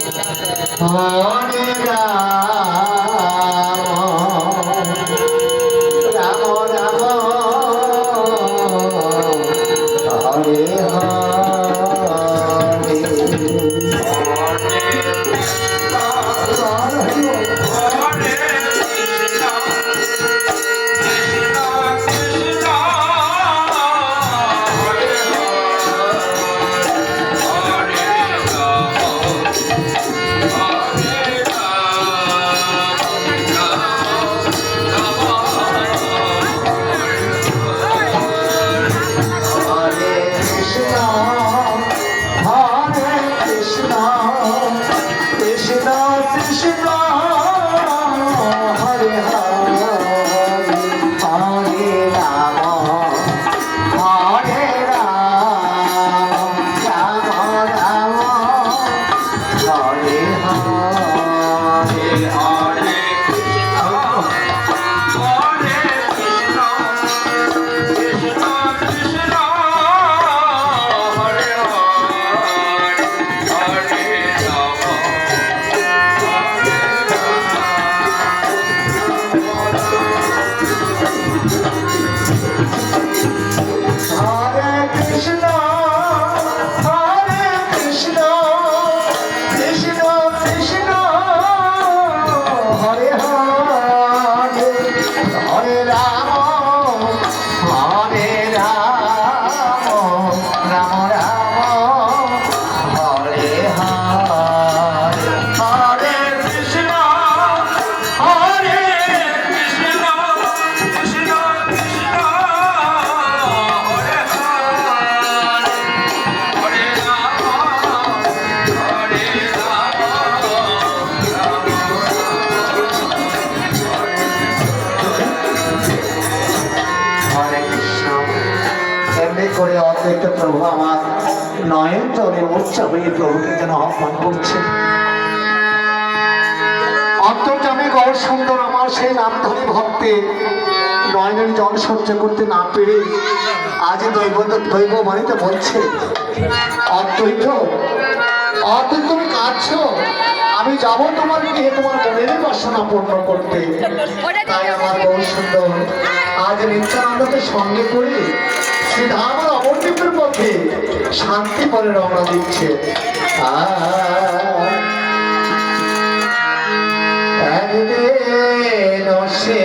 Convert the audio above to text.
হরে রাম রাম হরে করে অদ্বৈত প্রভু আমার নয়ন জলে উচ্চা হয়ে প্রভুকে যেন আহ্বান করছে। অন্তর্যামী গড় সুন্দর আমার সেই নামধনী ভক্তে নয়নের জল সহ্য করতে না পেরে আজ দৈব বাণীতে বলছে, অদ্বৈত অদ্বৈত তুমি কাঁদছো, আমি যাবো তোমার গৃহে তোমার মনের বাসনা পূর্ণ করতে। তাই আমার গড় সুন্দর আজ নিত্যানন্দকে সঙ্গে করে শ্রীধাম অবদ্বীপের পথে শান্তি পরে রওনা দিচ্ছে। একদিন সে